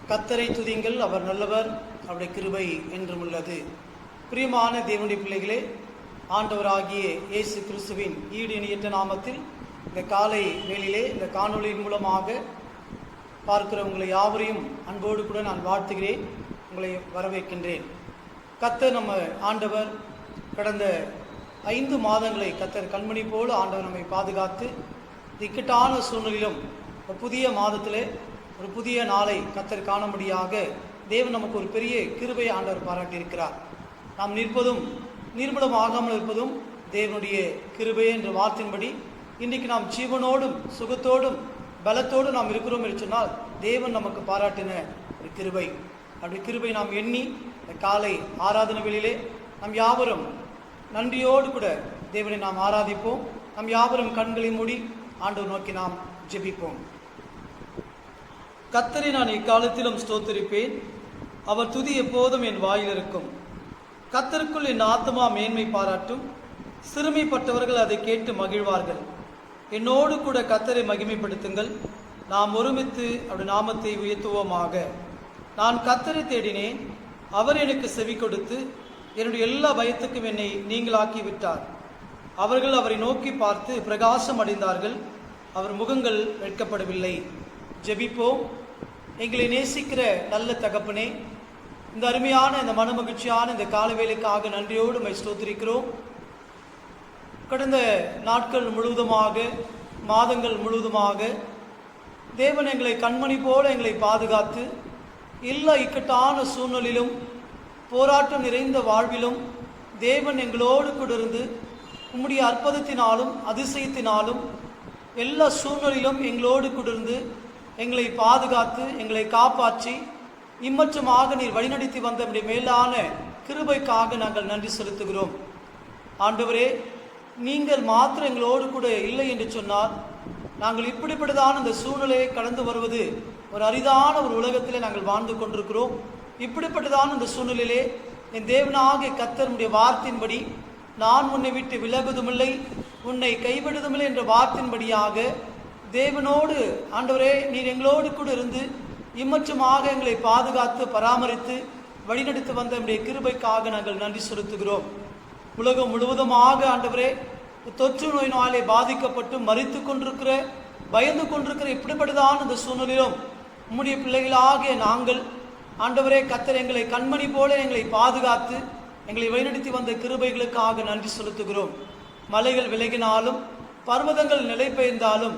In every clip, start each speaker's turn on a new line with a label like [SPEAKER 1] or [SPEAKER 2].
[SPEAKER 1] கர்த்தரை துதியுங்கள், அவர் நல்லவர், அவருடைய கிருபை என்றும் உள்ளது. பிரியமான தேவனுடைய பிள்ளைகளே, ஆண்டவராகிய இயேசு கிறிஸ்துவின் ஈடு இணையற்ற நாமத்தில் இந்த காலை வேளையிலே இந்த காணொளியின் மூலமாக பார்க்கிற உங்களை யாவரையும் அன்போடு கூட நான் வாழ்த்துகிறேன், உங்களை வரவேற்கின்றேன். கர்த்தர் நம்ம ஆண்டவர் கடந்த 5 மாதங்களை கர்த்தர் கண்மணி போல ஆண்டவர் நம்மை பாதுகாத்து இக்கட்டான சூழ்நிலையிலும் ஒரு புதிய மாதத்திலே ஒரு புதிய நாளை கர்த்தர் காணும்படியாக தேவன் நமக்கு ஒரு பெரிய கிருபையை ஆண்டவர் பாராட்டியிருக்கிறார். நாம் நிற்பதும் நிர்மூலம் ஆகாமல் இருப்பதும் தேவனுடைய கிருபை என்ற வார்த்தையின்படி இன்றைக்கு நாம் ஜீவனோடும் சுகத்தோடும் பலத்தோடும் நாம் இருக்கிறோம் என்று சொன்னால் தேவன் நமக்கு பாராட்டின ஒரு கிருபை. அப்படி கிருபை நாம் எண்ணி காலை ஆராதனை வேளையிலே நாம் யாவரும் நன்றியோடு கூட தேவனை நாம் ஆராதிப்போம். நாம் யாவரும் கண்களை மூடி ஆண்டவர் நோக்கி நாம் ஜெபிப்போம். கர்த்தரை நான் இக்காலத்திலும் ஸ்தோத்திரிப்பேன், அவர் துதி எப்போதும் என் வாயில் இருக்கும். கர்த்தருக்குள் என் ஆத்துமா மேன்மை பாராட்டும், சிறுமைப்பட்டவர்கள் அதை கேட்டு மகிழ்வார்கள். என்னோடு கூட கர்த்தரை மகிமைப்படுத்துங்கள், நாம் ஒருமித்து அவருடைய நாமத்தை உயர்த்துவோமாக. நான் கர்த்தரை தேடினேன், அவர் எனக்கு செவி கொடுத்து என்னுடைய எல்லா பயத்துக்கும் என்னை நீங்களாக்கி விட்டார். அவர்கள் அவரை நோக்கி பார்த்து பிரகாசம் அடைந்தார்கள், அவர் முகங்கள் வெட்கப்படவில்லை. ஜெபிப்போம். எங்களை நேசிக்கிற நல்ல தகப்பனே, இந்த அருமையான இந்த மனமகிழ்ச்சியான இந்த காலவேளைக்காக நன்றியோடு உம்மை ஸ்தோத்திரிக்கிறோம். கடந்த நாட்கள் முழுவதுமாக மாதங்கள் முழுவதுமாக தேவன் எங்களை கண்மணி போல எங்களை பாதுகாத்து எல்லா இக்கட்டான சூழ்நிலையிலும் போராட்டம் நிறைந்த வாழ்விலும் தேவன் எங்களோடு கூட இருந்து உம்முடைய அற்புதத்தினாலும் அதிசயத்தினாலும் எல்லா சூழ்நிலையிலும் எங்களோடு கூட இருந்து எங்களை பாதுகாத்து எங்களை காப்பாற்றி இம்மற்றமாக நீர் வழிநடத்தி வந்த நம்முடைய மேலான கிருபைக்காக நாங்கள் நன்றி செலுத்துகிறோம். ஆண்டவரே, நீங்கள் மாத்திரம் எங்களோடு கூட இல்லை என்று சொன்னால் நாங்கள் இப்படிப்பட்டதான இந்த சூழ்நிலையை கடந்து வருவது ஒரு அரிதான ஒரு உலகத்திலே நாங்கள் வாழ்ந்து கொண்டிருக்கிறோம். இப்படிப்பட்டதான இந்த சூழ்நிலையிலே என் தேவனாகிய கர்த்தருடைய வார்த்தையின்படி நான் உன்னை விட்டு விலகுவதுமில்லை, உன்னை கைவிடுவதுமில்லை என்ற வார்த்தையின்படியாக தேவனோடு ஆண்டவரே நீர் எங்களோடு கூட இருந்து இம்மற்றமாக எங்களை பாதுகாத்து பராமரித்து வழிநடத்தி வந்த நம்முடைய கிருபைக்காக நாங்கள் நன்றி செலுத்துகிறோம். உலகம் முழுவதுமாக ஆண்டவரே தொற்று நோயினாலே பாதிக்கப்பட்டு மரித்து கொண்டிருக்கிற பயந்து கொண்டிருக்கிற இப்படிப்பட்டதான இந்த சூழ்நிலையிலும் உம்முடைய பிள்ளைகளாகிய நாங்கள் ஆண்டவரே கர்த்தர் எங்களை கண்மணி போல எங்களை பாதுகாத்து எங்களை வழிநடத்தி வந்த கிருபைகளுக்காக நன்றி செலுத்துகிறோம். மலைகள் விலகினாலும் பர்வதங்கள் நிலை பெயர்ந்தாலும்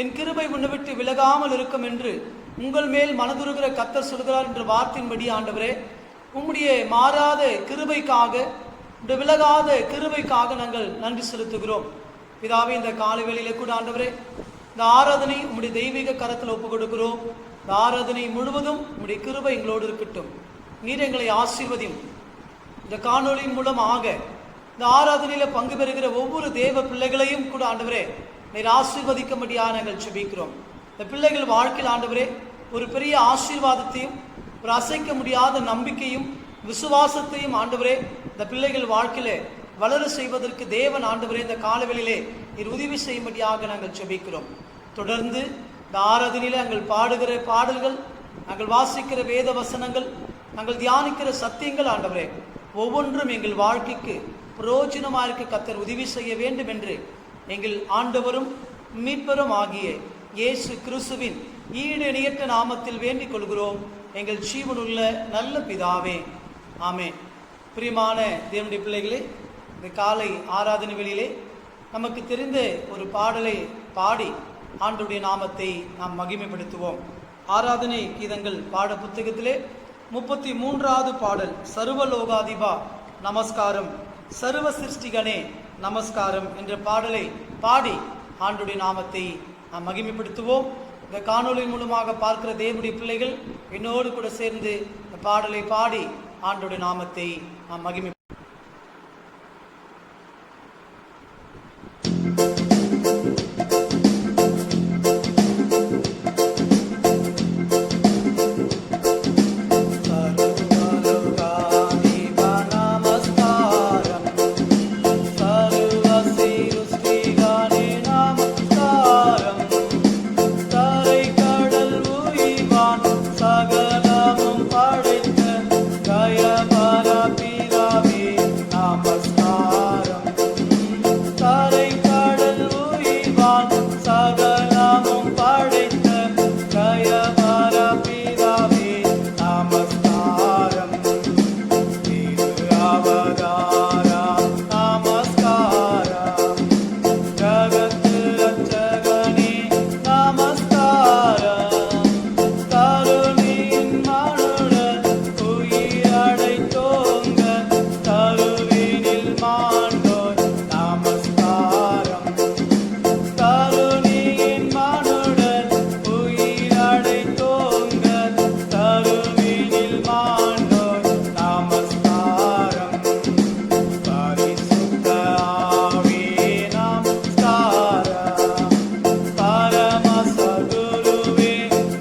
[SPEAKER 1] என் கிருபை உன்னை விட்டு விலகாமல் இருக்கும் என்று உங்கள் மேல் மனதுருகிற கர்த்தர் சொல்கிறார் என்ற வார்த்தையின்படி ஆண்டவரே உம்முடைய மாறாத கிருபைக்காக இந்த விலகாத கிருபைக்காக நாங்கள் நன்றி செலுத்துகிறோம். பிதாவே, இந்த காலை வேளையிலே கூட ஆண்டவரே இந்த ஆராதனை உம்முடைய தெய்வீக கரத்தில் ஒப்புக் கொடுக்கிறோம். இந்த ஆராதனை முழுவதும் உம்முடைய கிருபை எங்களோடு இருக்கட்டும். நீர் எங்களை ஆசீர்வதியும். இந்த காணொளியின் மூலமாக இந்த ஆராதனையில் பங்கு பெறுகிற ஒவ்வொரு தேவ பிள்ளைகளையும் கூட ஆண்டவரே நீர் ஆசீர்வதிக்கும்படியாக நாங்கள் ஜெபிக்கிறோம். இந்த பிள்ளைகள் வாழ்க்கையில் ஆண்டவரே ஒரு பெரிய ஆசீர்வாதத்தையும் ஒரு அசைக்க முடியாத நம்பிக்கையும் விசுவாசத்தையும் ஆண்டவரே இந்த பிள்ளைகள் வாழ்க்கையிலே வளர செய்வதற்கு தேவன் ஆண்டவரே இந்த காலவெளியிலே நீர் உதவி செய்யும்படியாக நாங்கள் ஜெபிக்கிறோம். தொடர்ந்து இந்த ஆராதனையில் நாங்கள் பாடுகிற பாடல்கள், நாங்கள் வாசிக்கிற வேத வசனங்கள், நாங்கள் தியானிக்கிற சத்தியங்கள் ஆண்டவரே ஒவ்வொன்றும் எங்கள் வாழ்க்கைக்கு பிரயோஜனமாக இருக்க கர்த்தர் உதவி செய்ய வேண்டும் என்று எங்கள் ஆண்டவரும் மீட்பரும் ஆகிய இயேசு கிறிஸ்துவின் ஈடு இணையற்ற நாமத்தில் வேண்டிக் கொள்கிறோம், எங்கள் ஜீவனுள்ள நல்ல பிதாவே, ஆமென். பிரியமான தேவனுடைய பிள்ளைகளே, இந்த காலை ஆராதனை வேளையிலே நமக்கு தெரிந்த ஒரு பாடலை பாடி ஆண்டவருடைய நாமத்தை நாம் மகிமைப்படுத்துவோம். ஆராதனை கீதங்கள் பாட புத்தகத்திலே 33வது பாடல், சர்வலோகாதிபா நமஸ்காரம், சர்வ சிருஷ்டிகனே நமஸ்காரம் என்ற பாடலை பாடி ஆண்டவருடைய நாமத்தை நாம் மகிமைப்படுத்துவோம். இந்த காணொலியின் மூலமாக பார்க்கிற தேவனுடைய பிள்ளைகள் என்னோடு கூட சேர்ந்து இந்த பாடலை பாடி ஆண்டவருடைய நாமத்தை நாம் மகிமை
[SPEAKER 2] சகல
[SPEAKER 1] உயிர்வான் சகலமும் படைத்த தயவர பிதாவே நமஸ்காரம். திரு அவதாரா நமஸ்காரம். ஜகத்து ரட்சகனே நமஸ்காரம். கருணையின் மனுடர் உயிரடைத்தோங்க கருவினில் மாண்டோர் நமஸ்காரம். கருணையின் மனுடர் உயிரடைத்தோங்க கருவினில் மாண்டோர் நமஸ்காரம். பரிசுத்த ஆவியே நமஸ்காரம். பரம சகுருவே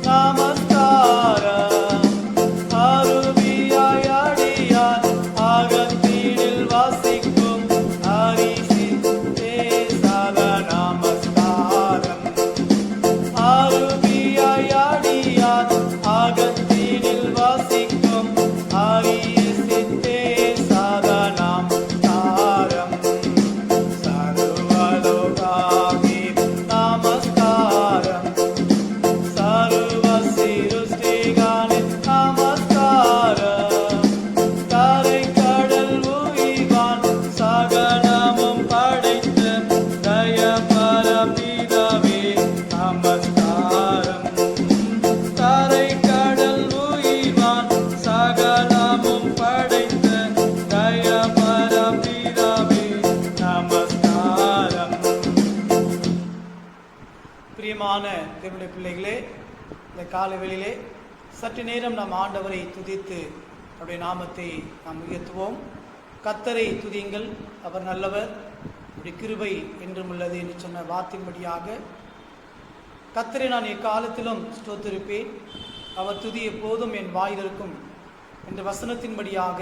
[SPEAKER 1] நமஸ்காரம். அருவியாய் அடியார் அகத்தினில் வசிக்கும் அரிசித்தே சத நமஸ்காரம். அருவியாய் அடியார் அகத்தினில் வசிக்கும் அரிசித்தே சத நமஸ்காரம். சர்வலோகாகி நமஸ்காரம். சர்வ சிருஷ்டிகானே நமஸ்காரம். கரை கடல் உயிர்வான் சகலமும் படைத்த தயபர பிதாவே நமஸ்காரம். கரை கடல் உயிர்வான் சகலமும் படைத்த தயபர பிதாவே நமஸ்காரம். பிரியமான தேவனுடைய பிள்ளைகளே, இந்த காலவெளியிலே சற்று நேரம் நாம் ஆண்டவரை துதித்து அவருடைய நாமத்தை நாம் உயர்த்துவோம். கர்த்தரை துதியுங்கள், அவர் நல்லவர், அவருடைய கிருபை என்றும் உள்ளது என்று சொன்ன வார்த்தையின்படியாக கர்த்தரை நான் எக்காலத்திலும் ஸ்தோத்திரிப்பேன், அவர் துதி எப்போதும் என் வாயில் இருக்கும் என்ற வசனத்தின்படியாக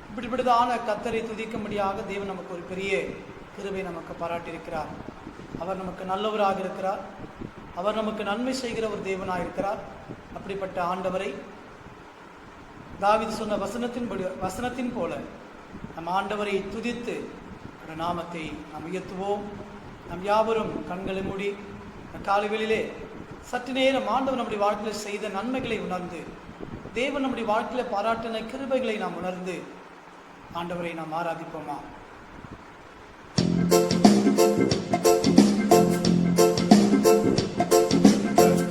[SPEAKER 1] இப்படிப்பட்டதான கர்த்தரை துதிக்கும்படியாக தேவன் நமக்கு ஒரு பெரிய கிருபை நமக்கு பாராட்டியிருக்கிறார். அவர் நமக்கு நல்லவராக இருக்கிறார். அவர் நமக்கு நன்மை செய்கிற ஒரு தேவனாக இருக்கிறார். அப்படிப்பட்ட ஆண்டவரை தாவீது சொன்ன வசனத்தின் போல நம் ஆண்டவரை துதித்து அவருடைய நாமத்தை நாம் உயர்த்துவோம். நம் யாவரும் கண்களை மூடி காலைகளிலே சற்று நேரம் ஆண்டவர் நம்முடைய வாழ்க்கையில் செய்த நன்மைகளை உணர்ந்து, தேவன் நம்முடைய வாழ்க்கையில் பாராட்டின கிருபைகளை நாம் உணர்ந்து ஆண்டவரை நாம் ஆராதிப்போமா?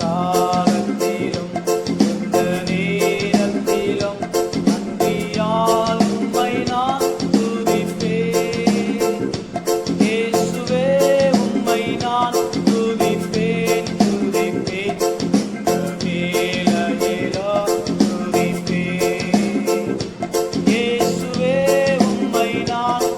[SPEAKER 1] காலத்திலும் எந்த நேரத்திலும் நன்றியால் உம்மை நான் துதிப்பேன். இயேசுவே உம்மை நான் துதிப்பேன், துதிப்பேன். இந்த வேளையிலோ துதிப்பேன். இயேசுவே உம்மை நான்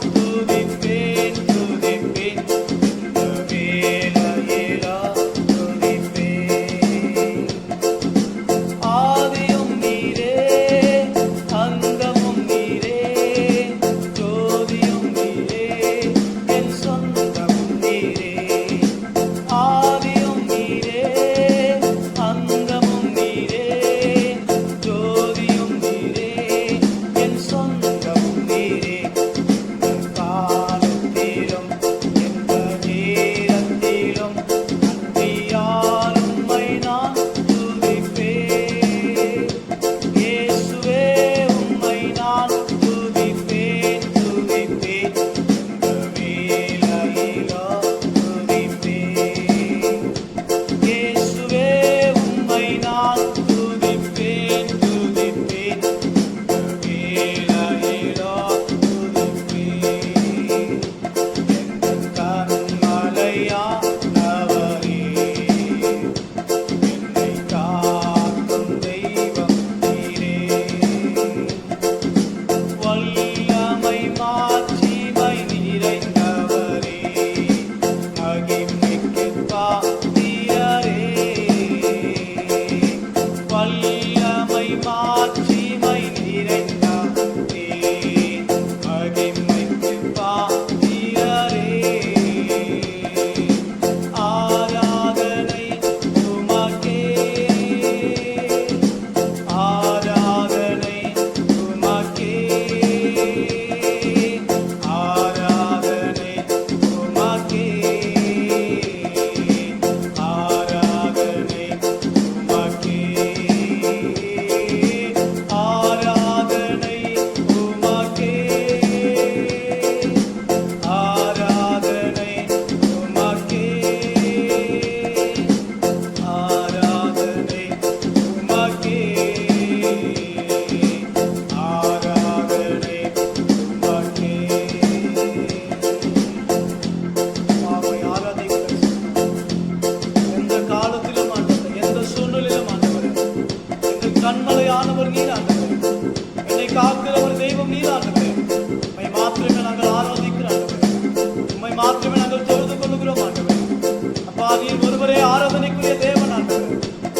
[SPEAKER 1] நீர் ஒருவரே ஆராதனைக்குரிய தேவன் ஆண்டவரே.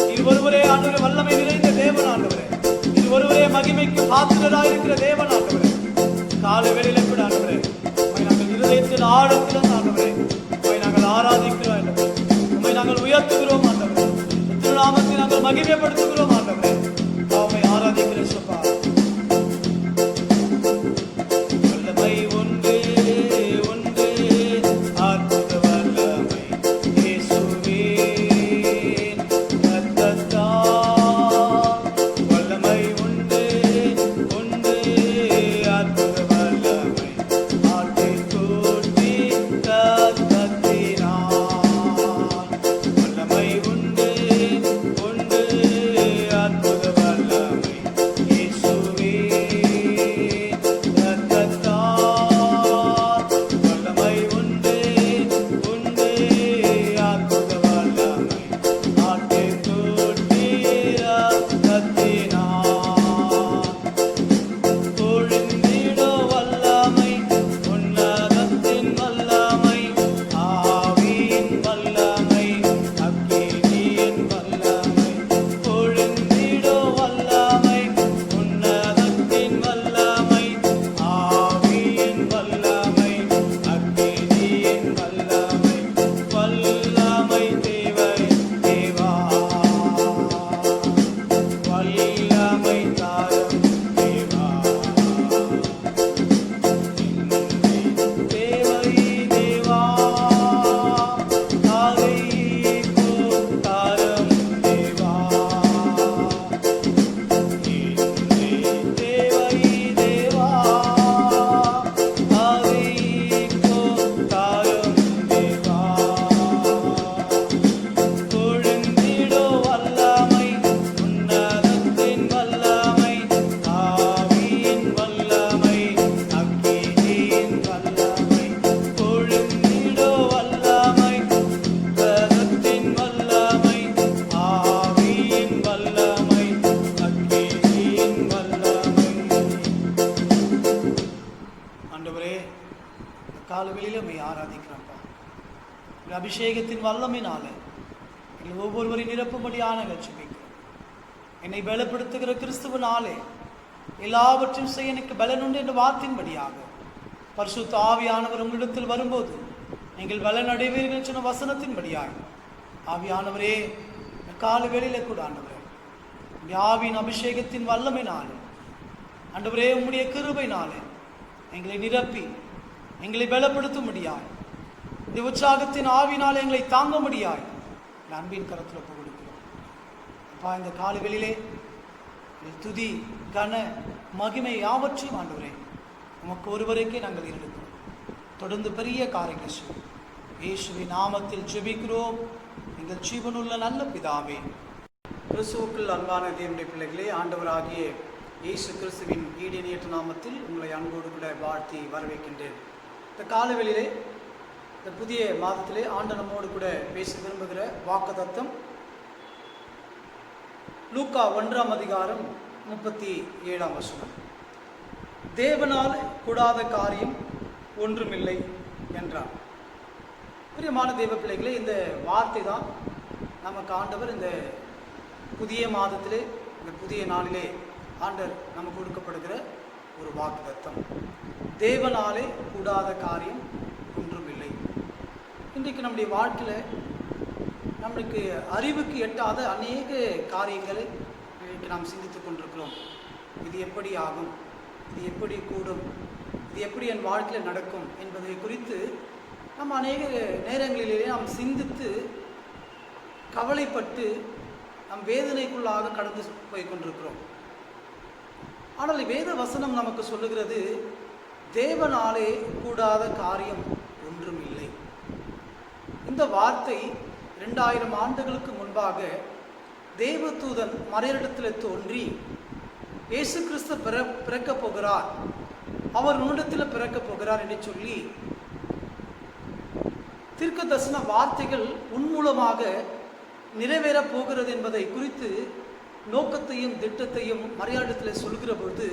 [SPEAKER 1] நீர் ஒருவரே ஆண்டவரே வல்லமை நிறைந்த தேவன் ஆண்டவரே. நீர் ஒருவரே மகிமைக்கு பாத்திரராயிருக்கிற தேவன் ஆண்டவரே. காலை வேளையில கூட ஆண்டவரே நாங்கள் இருதயத்தின் ஆழத்திலும் ஆண்டவரே நாங்கள் ஆராதிக்கிறோம் ஆண்டவரே. உம்மை நாங்கள் உயர்த்துகிறோம் ஆண்டவரே. திருநாமத்தை நாங்கள் மகிமைப்படுத்துகிறோம் ஆண்டவரே. உம்மை ஆராதிக்கிறோம் சுப்பா. வல்லமை ஒன்றே ஒன்றே அற்புத வல்லமை இயேசுவே ரத்தத்தால். வல்லமை ஒன்றே ஒன்றே அற்புத வல்லமை ஆட்டுக்குட்டி ரத்தத்தினால். வல்லமை ஒன்றே ஒன்றே அற்புத வல்லமை இயேசுவே ரத்தத்தால். வல்லமை ஒன்றே ஒன்றே அற்புத வல்லமை ஆட்டுக்குட்டி ரத்தத்தினால். பொழிந்திட வல்லமை உன்னதத்தின் வல்லமை ஆவியின் வல்லமை அக்கினியின் வல்லமை. பொழிந்திட வல்லமை உன்னதத்தின் வல்லமை ஆவியின் வல்லமை அக்கினியின் வல்லமை. வல்லமை தேவை தேவா வல்லமை தாரும் தேவா. தேவை தேவா அதை தாரும் தேவா. தேவை தேவா அதை தாரும் தேவா. பொழிந்திட வல்லமை உன்னதத்தின் வல்லமை ஆவியின் வல்லமை அக்கினியின் வல்லமை. பொழிந்திட வல்லமை உன்னதத்தின் வல்லமை ஆவியின் வல்லமை அக்கினியின் வல்லமை. ஆண்டவரே காலவெளியில உம்மை ஆராதிக்கிறோம்ப்பா. உம்முடைய அபிஷேகத்தின் வல்லமையினாலே எங்கள் ஒவ்வொருவரையும் நிரப்பும்படியான நாங்கள் ஜெபிக்கிறோம். என்னை பலப்படுத்துகிற கிறிஸ்துவனாலே எல்லாவற்றையும் செய்ய எனக்கு பலனுண்டு என்ற வார்த்தையின்படியாக பரிசுத்த ஆவியானவர் உங்களிடத்தில் வரும்போது நீங்கள் பலன் அடைவீர்கள் சொன்ன வசனத்தின்படியாக ஆவியானவரே இந்த கால வேளையில கூட ஆண்டவரே உம்முடைய ஆவியின் அபிஷேகத்தின் வல்லமையினாலே ஆண்டவரே உம்முடைய கிருபையினாலே எங்களை நிரப்பி எங்களை பலப்படுத்தும்படியாய் இந்த உற்சாகத்தின் ஆவியினாலே எங்களை தாங்கும்படியாய் இந்த அன்பின் கரத்தில் ஒப்புக் கொடுக்கிறோம். அப்பா இந்த காலவெளியிலே துதி கன மகிமை யாவற்றையும் ஆண்டவரே உமக்கு ஒருவருக்கே நாங்கள் எடுக்கிறோம். தொடர்ந்து பெரிய காரியங்கள் செய்யும். இயேசுவின் நாமத்தில் ஜெபிக்கிறோம் எங்கள் ஜீவனுள்ள நல்ல பிதாவே. கிறிஸ்துவுக்குள் அன்பான தேவனுடைய பிள்ளைகளே, ஆண்டவராகிய இயேசு கிறிஸ்துவின் ஈடியற்ற நாமத்தில் உங்களை அன்போடு கூட வாழ்த்தி வரவேற்கின்றேன். இந்த காலவெளியிலே இந்த புதிய மாதத்திலே ஆண்டவர் நம்மோடு கூட பேச விரும்புகிற வாக்குத்தத்தம் லூக்கா 1ஆம் அதிகாரம் 37ஆம் வசனம். தேவனால் கூடாத காரியம் ஒன்றுமில்லை என்றார். பிரியமான தேவ பிள்ளைகளே, இந்த வார்த்தை தான் நமக்கு ஆண்டவர் இந்த புதிய மாதத்திலே இந்த புதிய நாளிலே ஆண்டவர் நமக்கு கொடுக்கப்படுகிற ஒரு வாக்குத்தத்தம். தேவனாலே கூடாத காரியம் ஒன்றுமில்லை. இன்றைக்கு நம்முடைய வாழ்க்கையில் நம்மளுக்கு அறிவுக்கு எட்டாத அநேக காரியங்களை இன்றைக்கு நாம் சிந்தித்து கொண்டிருக்கிறோம். இது எப்படி ஆகும், இது எப்படி கூடும், இது எப்படி என் வாழ்க்கையில் நடக்கும் என்பதை குறித்து நம்ம அநேக நேரங்களிலேயே நாம் சிந்தித்து கவலைப்பட்டு நம் வேதனைக்குள்ளாக கடந்து போய் கொண்டிருக்கிறோம். ஆனால் வேத வசனம் நமக்கு சொல்லுகிறது, தேவனாலே கூடாத காரியம் ஒன்றும் இல்லை. இந்த வார்த்தை 2000 ஆண்டுகளுக்கு முன்பாக தேவதூதன் மறையிடத்தில் தோன்றி இயேசு கிறிஸ்து பிறக்கப் போகிறார், அவர் உன்னிடத்தில் பிறக்கப் போகிறார் என்று சொல்லி தீர்க்க தரிசன வார்த்தைகள் உன்மூலமாக நிறைவேறப் போகிறது என்பதை குறித்து நோக்கத்தையும் திட்டத்தையும் மரியாளிடத்தில் சொல்கிற பொழுது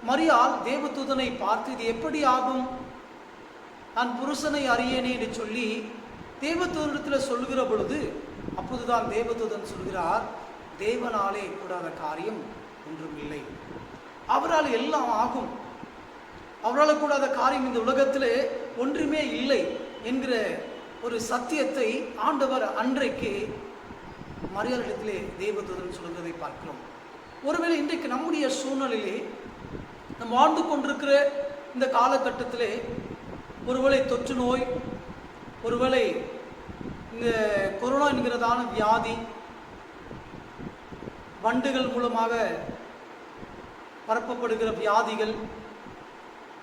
[SPEAKER 1] மரியாள் தேவதூதனை பார்த்து, இது எப்படி ஆகும், நான் புருஷனை அறியேனே என்று சொல்லி தேவதூதனிடத்தில் சொல்லுகிற பொழுது அப்போதுதான் தேவதூதன் சொல்கிறார், தேவனாலே கூடாத காரியம் ஒன்றும் இல்லை, அவரால் எல்லாம் ஆகும், அவரால் கூடாத காரியம் இந்த உலகத்திலே ஒன்றுமே இல்லை என்கிற ஒரு சத்தியத்தை ஆண்டவர் அன்றைக்கு மரியாளிடத்திலே தேவதூதன் சொல்கிறதை பார்க்கிறோம். ஒருவேளை இன்றைக்கு நம்முடைய சூழ்நிலையிலே நாம் வாழ்ந்து கொண்டிருக்கிற இந்த காலகட்டத்திலே ஒருவேளை தொற்று நோய், ஒருவேளை இந்த கொரோனா என்கிறதான வியாதி, வண்டுகள் மூலமாக பரப்பப்படுகிற வியாதிகள்,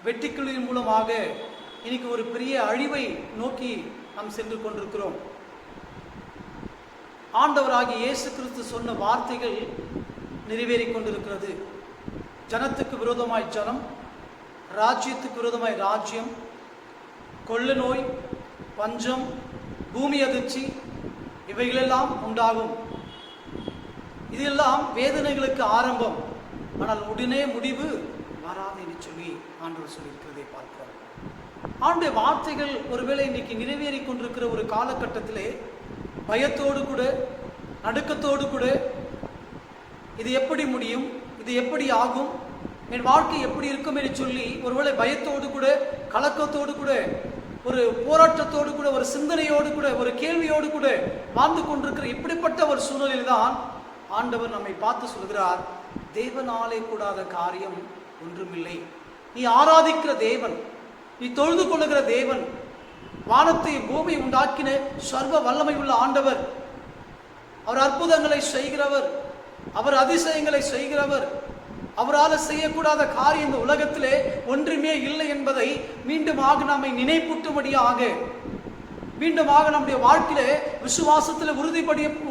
[SPEAKER 1] வெட்டுக்கிளியின் மூலமாக இன்னைக்கு ஒரு பெரிய அழிவை நோக்கி நாம் சென்று கொண்டிருக்கிறோம். ஆண்டவராகிய இயேசு கிறிஸ்து சொன்ன வார்த்தைகள் நிறைவேறிக் கொண்டிருக்கிறது. ஜனத்துக்கு விரோதமாய் ஜனம், ராஜ்யத்துக்கு விரோதமாய் ராஜ்யம், கொள்ள நோய், பஞ்சம், பூமி அதிர்ச்சி இவைகளெல்லாம் உண்டாகும். இதெல்லாம் வேதனைகளுக்கு ஆரம்பம், ஆனால் உடனே முடிவு வராது என்று சொல்லி ஆண்டவர் சொல்லியிருக்கிறதை பார்க்கிறோம். ஆண்டுடைய வார்த்தைகள் ஒருவேளை இன்னைக்கு நிறைவேறி கொண்டிருக்கிற ஒரு காலகட்டத்திலே பயத்தோடு கூட, நடுக்கத்தோடு கூட, இது எப்படி முடியும், இது எப்படி ஆகும், என் வாழ்க்கை எப்படி இருக்கும் என்று சொல்லி ஒருவேளை பயத்தோடு கூட, கலக்கத்தோடு கூட, ஒரு போராட்டத்தோடு கூட, ஒரு சிந்தனையோடு கூட, ஒரு கேள்வியோடு கூட வாழ்ந்து கொண்டிருக்கிற இப்படிப்பட்ட ஒரு சூழ்நிலையில் தான் ஆண்டவர் நம்மை பார்த்து சொல்கிறார், தேவனாலே கூடாத காரியம் ஒன்றுமில்லை. நீ ஆராதிக்கிற தேவன், நீ தொழுது கொள்ளுகிற தேவன், வானத்தை பூமியை உண்டாக்கின சர்வ வல்லமை உள்ள ஆண்டவர், அவர் அற்புதங்களை செய்கிறவர், அவர் அதிசயங்களை செய்கிறவர், அவரால் செய்யக்கூடாத காரியம் இந்த உலகத்திலே ஒன்றுமே இல்லை என்பதை மீண்டுமாக நம்மை நினைப்பூட்டும்படியாக, மீண்டுமாக நம்முடைய வாழ்க்கையிலே விசுவாசத்தில்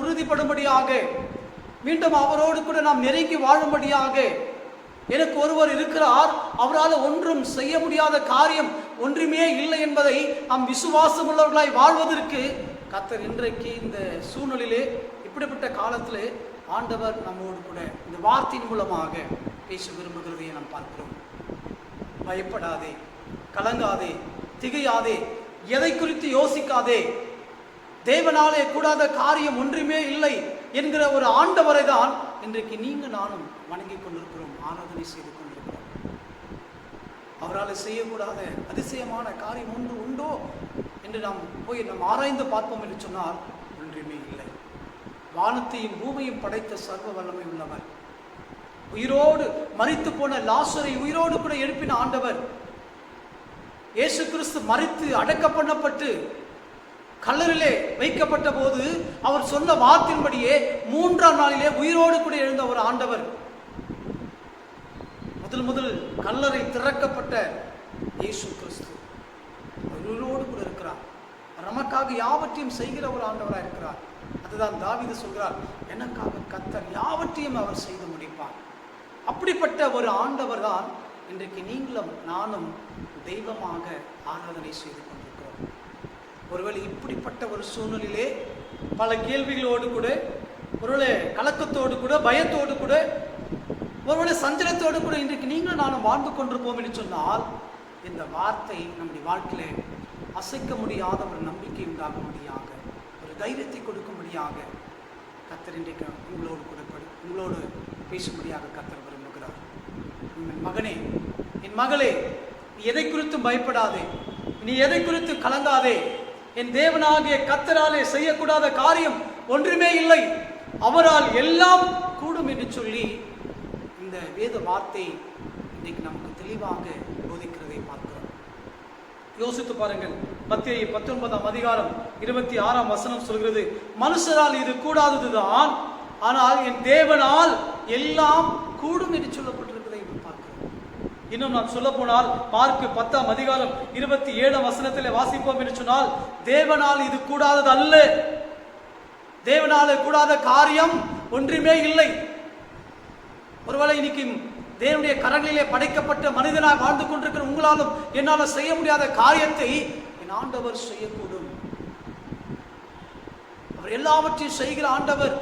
[SPEAKER 1] உறுதிப்படும்படியாக, மீண்டும் அவரோடு கூட நாம் நெருங்கி வாழும்படியாக, எனக்கு ஒருவர் இருக்கிறார், அவரால் ஒன்றும் செய்ய முடியாத காரியம் ஒன்றுமே இல்லை என்பதை நாம் விசுவாசம் உள்ளவர்களாய் வாழ்வதற்கு கர்த்தர் இன்றைக்கு இந்த சூழ்நிலையிலே, இப்படிப்பட்ட காலத்திலே ஆண்டவர் நம்மோடு கூட இந்த வார்த்தையின் மூலமாக பேச விரும்புகிறதை நாம் பார்க்கிறோம். பயப்படாதே, கலங்காதே, திகையாதே, எதை குறித்து யோசிக்காதே, தேவனாலே கூடாத காரியம் ஒன்றுமே இல்லை என்கிற ஒரு ஆண்டவரை தான் இன்றைக்கு நீங்க நானும் வணங்கி கொண்டிருக்கிறோம், ஆராதனை செய்து கொண்டிருக்கிறோம். அவரால் செய்யக்கூடாத அதிசயமான காரியம் ஒன்று உண்டோ என்று நாம் போய் நாம் ஆராய்ந்து பார்ப்போம் என்று சொன்னால் ஒன்றுமே இல்லை. வானத்தையும் பூமியும் படைத்த சர்வ வல்லமை உள்ளவர், உயிரோடு மரித்து போன லாசரை உயிரோடு கூட எழுப்பின ஆண்டவர், இயேசு கிறிஸ்து மரித்து அடக்கம் பண்ணப்பட்டு கல்லறையிலே வைக்கப்பட்ட போது அவர் சொன்ன வார்த்தையின்படியே 3ஆம் நாளிலே உயிரோடு கூட எழுந்த ஒரு ஆண்டவர், முதல் கல்லறை திறக்கப்பட்ட இயேசு கிறிஸ்து உயிரோடு கூட இருக்கிறார், நமக்காக யாவற்றையும் செய்கிற ஒரு ஆண்டவராக இருக்கிறார். அதுதான் தாவீது சொல்கிறார், எனக்காக கர்த்தர் யாவற்றையும் அவர் செய்து முடிப்பார். அப்படிப்பட்ட ஒரு ஆண்டவர் தான் இன்றைக்கு நீங்களும் நானும் தெய்வமாக ஆராதனை செய்து கொண்டிருக்கிறோம். ஒருவேளை இப்படிப்பட்ட ஒரு சூழ்நிலையிலே பல கேள்விகளோடு கூட, ஒருவேளை கலக்கத்தோடு கூட, பயத்தோடு கூட, ஒருவேளை சஞ்சலத்தோடு கூட இன்றைக்கு நீங்களும் நானும் வாழ்ந்து கொண்டிருப்போம் என்று சொன்னால், இந்த வார்த்தை நம்முடைய வாழ்க்கையில அசைக்க முடியாத ஒரு நம்பிக்கை உண்டாகும்படியாக, ஒரு தைரியத்தை கொடுக்கும்படியாக கர்த்தர் இன்றைக்கு உங்களோடு பேசும்படியாக கர்த்தர் விரும்புகிறார். என் மகனே, என் மகளே, நீ எதை குறித்தும் பயப்படாதே, நீ எதை குறித்து கலங்காதே. என் தேவனாகிய கர்த்தராலே செய்யக்கூடாத காரியம் ஒன்றுமே இல்லை, அவரால் எல்லாம் கூடும் என்று சொல்லி இந்த வேத வார்த்தை இன்னைக்கு நமக்கு தெளிவாக போதிக்கிறதை பார்க்கிறோம். யோசித்து பாருங்கள். மத்தேயு 19ஆம் அதிகாரம் 26ஆம் வசனம் சொல்கிறது, மனுஷரால் இது கூடாததுதான், ஆனால் என் தேவனால் எல்லாம் கூடும் என்று சொல்லப்பட்டிருக்கிறதை பார்க்கிறோம். இன்னும் நான் சொல்ல போனால் மார்க் 10ஆம் அதிகாரம் 27ஆம் வசனத்திலே வாசிப்போம் என்று சொன்னால், தேவனால் இது கூடாதது அல்ல, தேவனால கூடாத காரியம் ஒன்றுமே இல்லை. ஒருவேளை இன்னைக்கு தேவனுடைய கரங்களிலே படைக்கப்பட்ட மனிதனாக வாழ்ந்து கொண்டிருக்கிற உங்களாலும் என்னால் செய்ய முடியாத காரியத்தை என் ஆண்டவர் செய்யக்கூடும். அவர் எல்லாவற்றையும் செய்கிற ஆண்டவர்,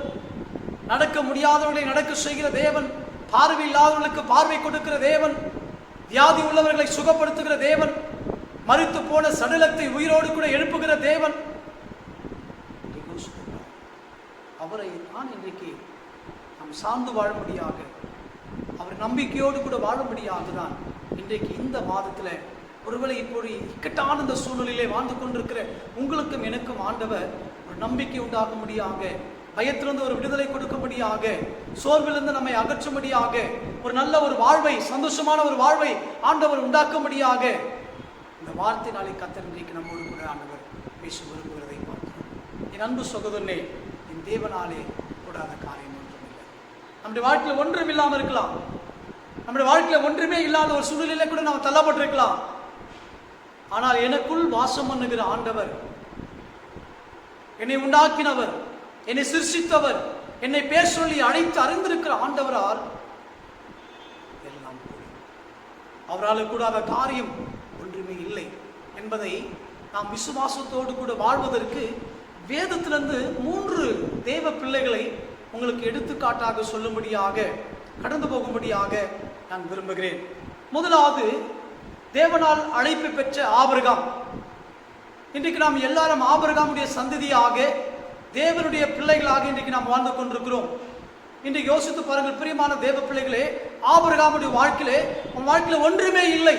[SPEAKER 1] நடக்க முடியாதவர்களை நடக்க செய்கிற தேவன், பார்வை இல்லாதவர்களுக்கு பார்வை கொடுக்கிற தேவன், வியாதி உள்ளவர்களை சுகப்படுத்துகிற தேவன், மரித்து போன சடலத்தை உயிரோடு கூட எழுப்புகிற தேவன், சொல்கிறார். அவரை தான் இன்றைக்கு நாம் சார்ந்து வாழும்படியாக, அவர் நம்பிக்கையோடு கூட வாழும்படியாக இன்றைக்கு இந்த மாதத்தில் ஒருவேளை இப்போது இக்கட்டான இந்த சூழ்நிலையிலே வாழ்ந்து கொண்டிருக்கிற உங்களுக்கும் எனக்கும் ஆண்டவர் ஒரு நம்பிக்கை உண்டாகும்படியாக, பயத்திலிருந்து ஒரு விடுதலை கொடுக்கும்படியாக, சோர்விலிருந்து நம்மை அகற்றும்படியாக, ஒரு நல்ல ஒரு வாழ்வை, சந்தோஷமான ஒரு வாழ்வை ஆண்டவர் உண்டாக்கும்படியாக இந்த வார்த்தையினாலே கர்த்தர் இன்றைக்கு நம்மோடு கூட ஆண்டவர் பேச விரும்புகிறதை பார்க்கிறோம். என் அன்பு சகோதரனே, என் தேவனாலே கூடாத காரியம் ஒன்றுமில்லை. நம்முடைய வாழ்க்கையில் ஒன்றும் இல்லாமல் இருக்கலாம். நம்முடைய வாழ்க்கையில் ஒன்றுமே இல்லாத ஒரு சூழ்நிலையில கூட நாம் தள்ளப்பட்டிருக்கலாம். ஆனால் எனக்குள் வாசம் பண்ணுகிற ஆண்டவர், என்னை உண்டாக்கினவர், என்னை சிருஷ்டித்தவர், என்னை பேர் சொல்லி அழைத்து அறிந்திருக்கிற ஆண்டவரால் எல்லாம் அவரால் கூடாத காரியம் ஒன்றுமே இல்லை என்பதை நாம் விசுவாசத்தோடு கூட வாழ்வதற்கு வேதத்திலிருந்து 3 தேவ பிள்ளைகளை உங்களுக்கு எடுத்துக்காட்டாக சொல்லும்படியாக, கடந்து போகும்படியாக நான் விரும்புகிறேன். முதலாவது, தேவனால் அழைப்பு பெற்ற ஆபிரகாம். இன்றைக்கு நாம் எல்லாரும் ஆபிரகாமுடைய சந்ததியாக, தேவனுடைய பிள்ளைகளாக இன்றைக்கு நாம் வாழ்ந்து கொண்டிருக்கிறோம். இன்றைக்கு யோசித்து பாருங்கள் பிரியமான தேவ பிள்ளைகளே, ஆபிரகாமுடைய வாழ்க்கையில ஒன்றுமே இல்லை.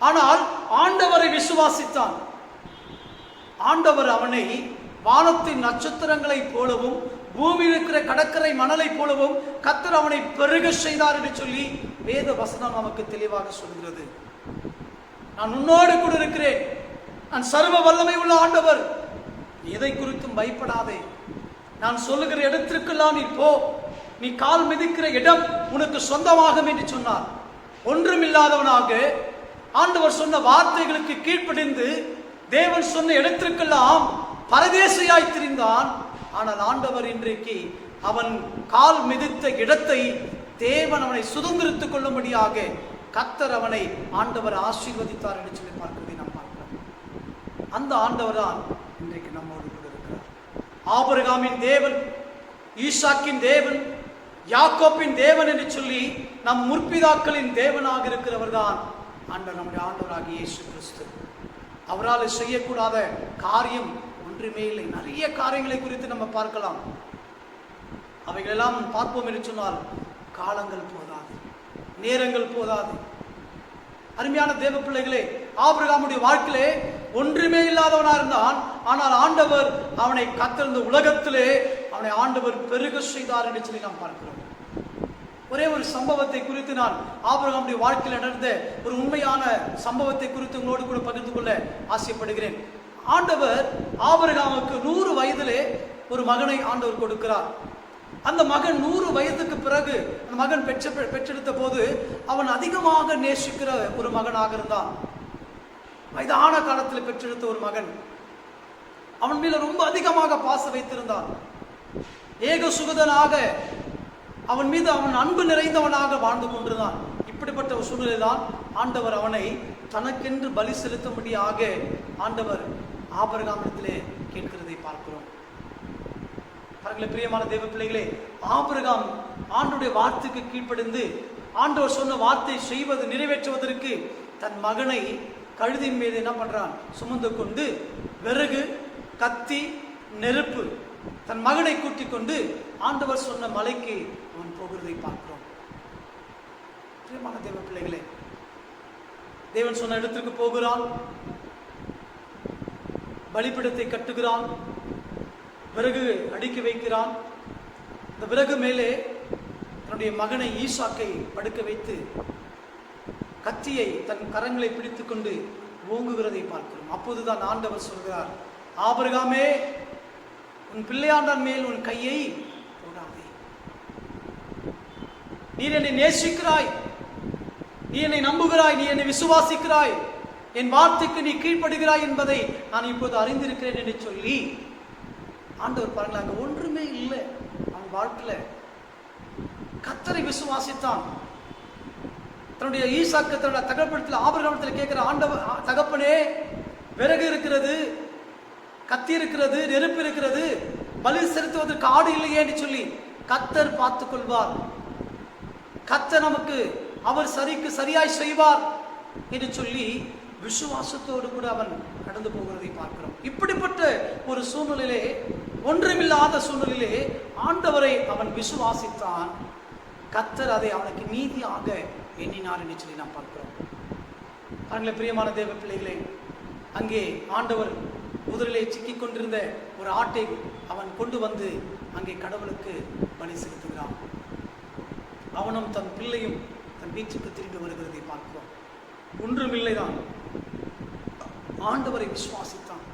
[SPEAKER 1] ஆனால் ஆண்டவரை விசுவாசித்தான். ஆண்டவர் அவனை வானத்தின் நட்சத்திரங்களை போலவும் பூமியில் இருக்கிற கடற்கரை மணலை போலவும் கர்த்தர் அவனை பெருக செய்தார் என்று சொல்லி வேத வசனம் நமக்கு தெளிவாக சொல்கிறது. நான் உன்னோடு கூட இருக்கிறேன், நான் சர்வ வல்லமை உள்ள ஆண்டவர், எதை குறித்தும் பயப்படாதே, நான் சொல்லுகிற இடத்திற்கெல்லாம் நீ போ, நீ கால் மிதிக்கிற இடம் உனக்கு சொந்தமாகும் என்று சொன்னார். ஒன்றுமில்லாதவனாக ஆண்டவர் சொன்ன வார்த்தைகளுக்கு கீழ்ப்படிந்து தேவன் சொன்ன இடத்திற்கெல்லாம் பரதேசியாய் திரிந்தான். ஆனால் ஆண்டவர் இன்றைக்கு அவன் கால் மிதித்த இடத்தை தேவன் அவனை சுதந்திரித்துக் கொள்ளும்படியாக கர்த்தர் அவனை ஆண்டவர் ஆசீர்வதித்தார் என்று சொல்லி பார்க்கிறதை நாம் பார்க்கிறோம். அந்த ஆண்டவர் தான் இன்றைக்கு நம்மோடு கூட இருக்கிறார். ஆபிரகாமின் தேவன், ஈசாக்கின் தேவன், யாக்கோப்பின் தேவன் என்று சொல்லி நம் முற்பிதாக்களின் தேவனாக இருக்கிறவர் தான் ஆண்டவர், நம்முடைய ஆண்டவராகிய இயேசு கிறிஸ்து. அவரால் செய்யக்கூடாத காரியம் ஒன்றுமே இல்லை. நிறைய காரியங்களை குறித்து நம்ம பார்க்கலாம். அவைகளெல்லாம் பார்ப்போம் என்று சொன்னால் காலங்கள் போதாது, நேரங்கள் போதாது. அருமையான தேவ பிள்ளைகளே, ஆபிரகாமுடைய வாழ்க்கையிலே ஒன்றுமே இல்லாதவனா இருந்தான். ஆனால் ஆண்டவர் அவனை கத்திருந்த உலகத்திலே அவனை ஆண்டவர் பெருக செய்தார் என்று சொல்லி நாம் பார்க்கிறோம். ஒரே ஒரு சம்பவத்தை குறித்து நான் ஆபிரகாமுடைய வாழ்க்கையில் நடந்த ஒரு உண்மையான சம்பவத்தை குறித்து உங்களோடு கூட பகிர்ந்து கொள்ள ஆசைப்படுகிறேன். ஆண்டவர் ஆபிரகாமுக்கு 100 வயதிலே ஒரு மகனை ஆண்டவர் கொடுக்கிறார். அந்த மகன் 100 வயதுக்கு பிறகு அந்த மகன் பெற்றெடுத்த போது அவன் அதிகமாக நேசிக்கிற ஒரு மகனாக இருந்தான். வயதான காலத்தில் பெற்றெடுத்த ஒரு மகன், அவன் மேல ரொம்ப அதிகமாக பாசம் வைத்திருந்தான். ஏக சுகதனாக அவன் மீது அவன் அன்பு நிறைந்தவனாக வாழ்ந்து கொண்டிருந்தான். இப்படிப்பட்ட ஒரு சூழ்நிலைதான் ஆண்டவர் அவனை தனக்கென்று பலி செலுத்தும்படியாக ஆண்டவர் ஆபிரகாமிடத்திலே கேட்கிறதை பார்க்கிறோம். பாருங்களேன் பிரியமான தேவ பிள்ளைகளே, ஆபிரகாம் ஆண்டவருடைய வார்த்தைக்கு கீழ்ப்படிந்து ஆண்டவர் சொன்ன வார்த்தை செய்வது நிறைவேற்றுவதற்கு தன் மகனை கழுதின் மீது என்ன பண்றான், சுமந்து கொண்டு விறகு, கத்தி, நெருப்பு தன் மகனை கூட்டிக் கொண்டு ஆண்டவர் சொன்ன மலைக்கு அவன் போகிறதை பார்க்கிறோம். பிரியமான தேவ பிள்ளைகளே, தேவன் சொன்ன இடத்திற்கு போகிறான், பலிபீடத்தை கட்டுகிறான், விறகு அடுக்கி வைக்கிறான். இந்த விறகு மேலே தன்னுடைய மகனை ஈசாக்கை படுக்க வைத்து கத்தியை தன் கரங்களை பிடித்துக் கொண்டு ஓங்குகிறதை பார்க்கிறோம். அப்போதுதான் ஆண்டவர் சொல்கிறார், ஆபிரகாமே, உன் பிள்ளையாண்டான் மேல் உன் கையை போடாதே. நீ என்னை நேசிக்கிறாய், நீ என்னை நம்புகிறாய், நீ என்னை விசுவாசிக்கிறாய், என் வார்த்தைக்கு நீ கீழ்ப்படுகிறாய் என்பதை நான் இப்போது அறிந்திருக்கிறேன் என்று சொல்லி ஆண்டவர் பாருங்களா, அங்க ஒன்றுமே இல்லை. அவன் வாழ்க்கையில கர்த்தரை விசுவாசித்தான். தன்னுடைய ஈசாக்கு தன்னுடைய தகப்பனத்தில் ஆபிரகாமிடத்தில் கேட்கிற, ஆண்டவர் தகப்பனே, விறகு இருக்கிறது, கத்தி இருக்கிறது, நெருப்பு இருக்கிறது, பலி செலுத்துவதற்கு ஆடு இல்லையே என்று சொல்லி கர்த்தர் பார்த்துக் கொள்வார், கர்த்தர் நமக்கு அவர் சரியாய் செய்வார் என்று சொல்லி விசுவாசத்தோடு கூட அவன் கடந்து போகிறதை பார்க்கிறோம். இப்படிப்பட்ட ஒரு சூழ்நிலையிலே, ஒன்றுமில்லாத சூழ்நிலையிலே ஆண்டவரை அவன் விசுவாசித்தான். கர்த்தர் அதை அவனுக்கு நீதியாக எண்ணினார் என்று சொல்லி நாம் பார்க்கிறோம். பாருங்களேன் பிரியமான தேவ பிள்ளைகளே, அங்கே ஆண்டவர் முதலிலே சிக்கிக் கொண்டிருந்த ஒரு ஆட்டை அவன் கொண்டு வந்து அங்கே கடவுளுக்கு பலி செலுத்துகிறான். அவனும் தன் பிள்ளையும் தன் வீட்டுக்கு திரும்பி வருகிறதை பார்க்கிறோம். ஒன்றுமில்லைதான், ஆண்டவரை விசுவாசித்தான்.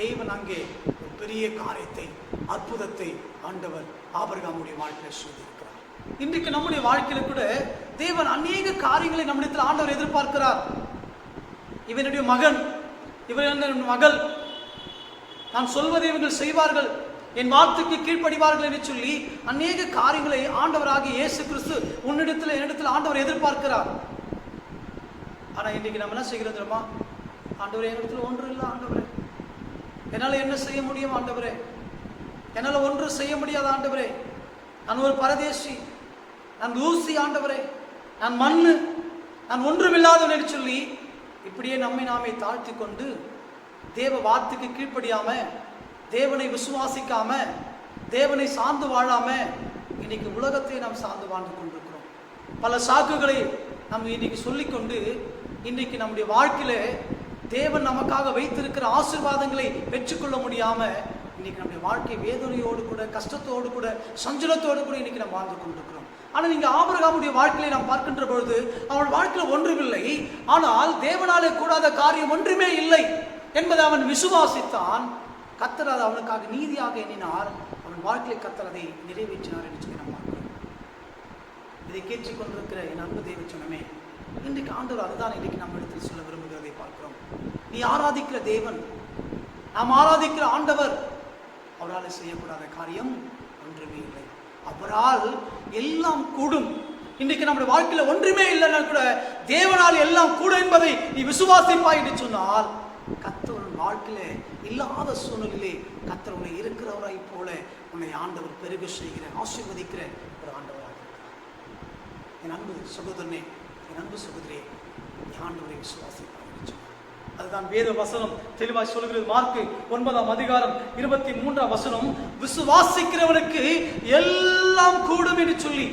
[SPEAKER 1] தேவன் அங்கே ஒரு பெரிய காரியத்தை, அற்புதத்தை ஆண்டவர் ஆபிரகாமுடைய வாழ்க்கையில் செய்திருக்கிறார். இன்றைக்கு நம்முடைய வாழ்க்கையில கூட தேவன் அநேக காரியங்களை நம்மிடத்தில் ஆண்டவர் எதிர்பார்க்கிறார். இவனுடைய மகன், இவன் மகள், நான் சொல்வதை இவர்கள் செய்வார்கள், என் வார்த்தைக்கு கீழ்ப்படிவார்கள் என்று சொல்லி அநேக காரியங்களை ஆண்டவராகிய இயேசு கிறிஸ்து உன்னிடத்தில் என்னிடத்தில் ஆண்டவர் எதிர்பார்க்கிறார். ஆனா இன்னைக்கு நம்ம என்ன செய்கிறோம் தெரியுமா? ஆண்டவரே, என்னிடத்தில் ஒன்று இல்லை ஆண்டவரே, என்னால என்ன செய்ய முடியும் ஆண்டவரே, என்னால ஒன்று செய்ய முடியாத ஆண்டவரே, நான் ஒரு பரதேசி, நான் தூசி ஆண்டவரே, நான் மண்ணு, நான் ஒன்றுமில்லாதவன் என்று சொல்லி இப்படியே நம்மை நாமே தாழ்த்தி கொண்டு தேவ வார்த்தைக்கு கீழ்ப்படியாம, தேவனை விசுவாசிக்காம, தேவனை சார்ந்து வாழாம இன்னைக்கு உலகத்தை நாம் சார்ந்து வாழ்ந்து கொண்டிருக்கிறோம். பல சாக்குகளை நம்ம இன்னைக்கு சொல்லிக்கொண்டு இன்னைக்கு நம்முடைய வாழ்க்கையில தேவன் நமக்காக வைத்திருக்கிற ஆசீர்வாதங்களை பெற்றுக்கொள்ள முடியாம இன்னைக்கு நம்முடைய வாழ்க்கை வேதனையோடு கூட, கஷ்டத்தோடு கூட, சஞ்சலத்தோடு கூட இன்னைக்கு நம்ம வாழ்ந்து கொண்டிருக்கிறோம். ஆனா நீங்க ஆபிரகாமுடைய வாழ்க்கையை நாம் பார்க்கின்ற பொழுது அவன் வாழ்க்கையில ஒன்றுமில்லை, ஆனால் தேவனாலே கூடாத காரியம் ஒன்றுமே இல்லை என்பதை அவன் விசுவாசித்தான். கர்த்தர் அதை அவனுக்காக நீதியாக எண்ணினார். அவன் வாழ்க்கையை கர்த்தர் அதை நிறைவேற்றினார் என்று சொல்லி நாம் பார்க்கிறோம். இதை கேட்டுக் கொண்டிருக்கிற என் அன்பு தேவ சொன்னமே, இன்றைக்கு ஆண்டவர் அதுதான் இன்றைக்கு நம்ம இடத்தில் சொல்ல விரும்புகிறதை பார்க்கிறோம். நீ ஆராதிக்கிற தேவன், நாம் ஆராதிக்கிற ஆண்டவர், அவரால் செய்யக்கூடாத காரியம் ஒன்றுமே இல்லை. அவரால் எல்லாம் கூடும். இன்றைக்கு நம்முடைய வாழ்க்கையில ஒன்றுமே இல்லைன்னா கூட தேவனால் எல்லாம் கூட என்பதை நீ விசுவாசிப்பாய் என்று சொன்னால், கர்த்தர் வாழ்க்கையில இல்லாத சூழ்நிலையிலே கர்த்தர் உன்னை இருக்கிறவராய் போல உன்னை ஆண்டவர் பெருக செய்கிற, ஆசீர்வதிக்கிற ஒரு ஆண்டவராக இருக்கிறார். என் அன்பு சகோதரனே, என் அன்பு சகோதரியே, நீ ஆண்டவரை விசுவாசிப்பாய். அதுதான் வேத வசனம் தெளிவாய் சொல்கிறது. மார்க்கு 9:23 விசுவாசிக்கிறவனுக்கு எல்லாம் கூடும் என்று சொல்லி.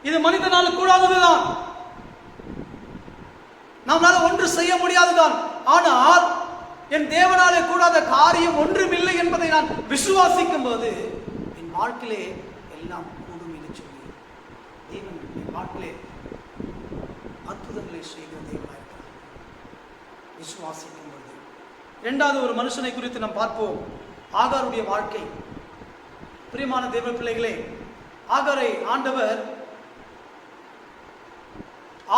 [SPEAKER 1] இது மனிதனால் கூடாததுதான், நம்மளால ஒன்று செய்ய முடியாதுதான். ஆனால் என் தேவனாலே கூடாத காரியம் ஒன்றுமில்லை என்பதை நான் விசுவாசிக்கும் போது என் வாழ்க்கையிலே எல்லாம் கூடும் என்று சொல்லி தேவன் என் வாழ்க்கையிலே அற்புதங்களை செய்கிற தேவனாக இருக்கிறார் விசுவாசிக்கும் போது. இரண்டாவது ஒரு மனுஷனை குறித்து நாம் பார்ப்போம், ஆகாருடைய வாழ்க்கை. பிரியமான தேவ பிள்ளைகளே, ஆகாரை ஆண்டவர்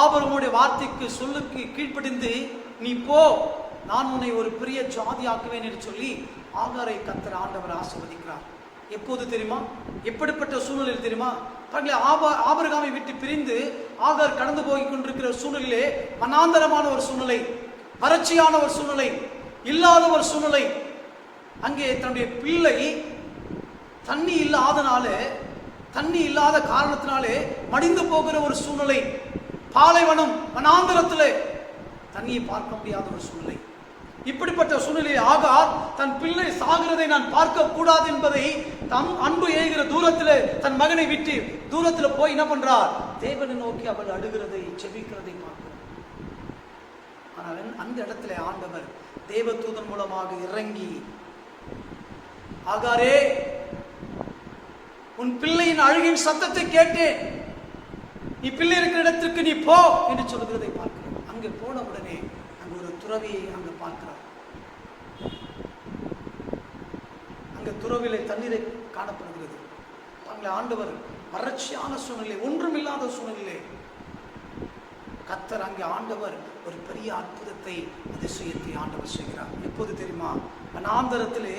[SPEAKER 1] ஆபிரகாமுடைய வார்த்தைக்கு சொல்லுக்கு கீழ்ப்படிந்து நீ போ, நான் உன்னை ஒரு பெரிய ஜாதி ஆக்குவேன் என்று சொல்லி ஆகாரை கர்த்தர் ஆண்டவர் ஆசீர்வதிக்கிறார். எப்போது தெரியுமா? எப்படிப்பட்ட சூழ்நிலையில் தெரியுமா? ஆபிரகாமை விட்டு பிரிந்து ஆகார் கடந்து போய் கொண்டிருக்கிற சூழ்நிலையிலே வனாந்தரமான ஒரு சூழ்நிலை, வறட்சியான ஒரு சூழ்நிலை, இல்லாத ஒரு சூழ்நிலை. அங்கே தன்னுடைய பிள்ளை தண்ணி இல்லாத காரணத்தினாலே மடிந்து போகிற ஒரு சூழ்நிலை, பாலைவனம், வனாந்தரத்திலே தண்ணியை பார்க்க முடியாத ஒரு சூழ்நிலை. இப்படிப்பட்ட சூழ்நிலையை ஆகார் தன் பிள்ளை சாகிறதை நான் பார்க்க கூடாது என்பதை தம் அன்பு ஏகிற தூரத்தில் தன் மகனை விட்டு தூரத்தில் போய் என்ன பண்றார்? தேவனை நோக்கி அவள் அழுகிறதை, செபிக்கிறதை பார்க்கிறார். ஆனால் அந்த இடத்துல ஆண்டவர் தேவதூதன் மூலமாக இறங்கி, ஆகாரே, உன் பிள்ளையின் அழுகின் சத்தத்தை கேட்டேன், நீ பிள்ளை இருக்கிற இடத்திற்கு நீ போ என்று சொல்கிறதை பார்க்கிறோம். அங்கே போன உடனே அங்கு ஒரு துறவியை அங்கு பார்க்கிறார். அங்கு துறவிலே தண்ணீரை காணப்படுகிறது. தங்களை ஆண்டவர் வறட்சியான சூழ்நிலை, ஒன்றுமில்லாத சூழ்நிலை கர்த்தர் அங்கே ஆண்டவர் ஒரு பெரிய அற்புதத்தை, அதிசயத்தை ஆண்டவர் செய்கிறார். எப்போது தெரியுமா? வனாந்தரத்திலே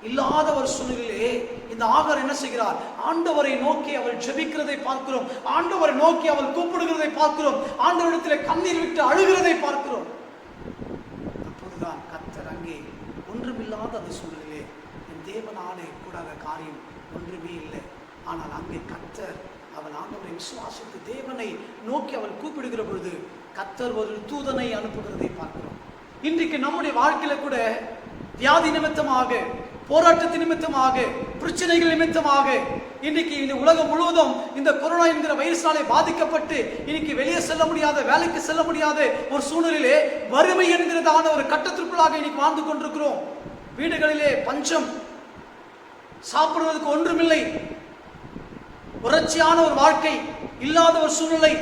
[SPEAKER 1] இல்லாத ஒரு சூழ்நிலையிலே இந்த ஆகார் என்ன செய்கிறார்? ஆண்டவரை நோக்கி அவள் ஜெபிக்கிறதை பார்க்கிறோம். ஆண்டவரை நோக்கி அவள் கூப்பிடுகிறதை பார்க்கிறோம். ஆண்டவரிடத்தில் கண்ணீர் விட்டு அழுகிறதை பார்க்கிறோம். அப்போதுதான் கர்த்தர் அங்கே ஒன்றுமில்லாத அந்த சூழ்நிலையிலே என் தேவனாலே கூடாத காரியம் ஒன்றுமே இல்லை. ஆனால் அங்கே கர்த்தர் அவள் ஆண்டவரை விசுவாசித்து தேவனை நோக்கி அவள் கூப்பிடுகிற பொழுது கர்த்தர் ஒரு தூதனை அனுப்புகிறதை பார்க்கிறோம். இன்றைக்கு நம்முடைய வாழ்க்கையில கூட வியாதி நிமித்தமாக, போராட்டத்தின் நிமித்தமாக, பிரச்சனைகள் நிமித்தமாக இன்னைக்கு இந்த உலகம் முழுவதும் இந்த கொரோனா என்கிற வைரஸாலே பாதிக்கப்பட்டு இன்னைக்கு வெளியே செல்ல முடியாத, வேலைக்கு செல்ல முடியாத ஒரு சூழ்நிலையிலே வறுமை என்கிறதான ஒரு கட்டத்திற்குள்ளாக இன்னைக்கு வாழ்ந்து கொண்டிருக்கிறோம். வீடுகளிலே பஞ்சம், சாப்பிடுவதற்கு ஒன்றுமில்லை, வறட்சியான ஒரு வாழ்க்கை, இல்லாத ஒரு சூழ்நிலை.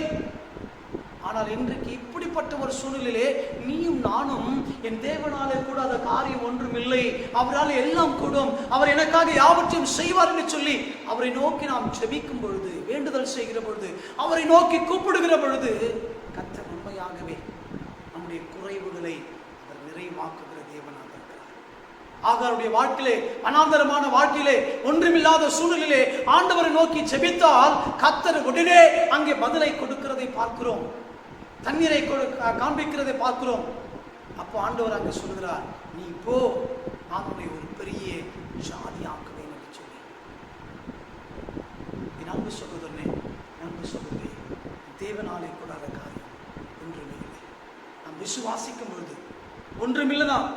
[SPEAKER 1] ஆனால் இன்றைக்கு இப்படிப்பட்ட ஒரு சூழ்நிலையிலே நீயும் நானும் என் தேவனாலே கூடாத காரியம் ஒன்றுமில்லை, அவரால் எல்லாம் கூடும், அவர் எனக்காக யாவற்றையும் செய்வார் என்று சொல்லி அவரை நோக்கி நாம் ஜெபிக்கும் பொழுது, வேண்டுதல் செய்கிற பொழுது, அவரை நோக்கி கூப்பிடுகிற பொழுது கர்த்தர் உண்மையாகவே நம்முடைய குறைவுகளை அவர் நிறைவாக்குகிற தேவனாக இருக்கிறார். ஆகாருடைய வாழ்க்கையிலே, அனாந்தரமான வாழ்க்கையிலே, ஒன்றுமில்லாத சூழ்நிலையிலே ஆண்டவரை நோக்கி ஜெபித்தால் கர்த்தர் உடனே அங்கே பதிலை கொடுக்கிறதை பார்க்கிறோம், தண்ணீரை காண்பிக்கிறதை பார்க்கிறோம். அப்போ ஆண்டவர் அங்கே சொல்கிறார், நீ போ, நான் உன்னை ஒரு பெரிய ஜாதி ஆக்குவேன் என்று சொல்லி. என் அன்பு சகோதரனே, அன்பு சகோதரி, தேவனாலே கூடாத காரியம் ஒன்றுமே இல்லை. நாம் விசுவாசிக்கும் பொழுது ஒன்றுமில்லைதான்,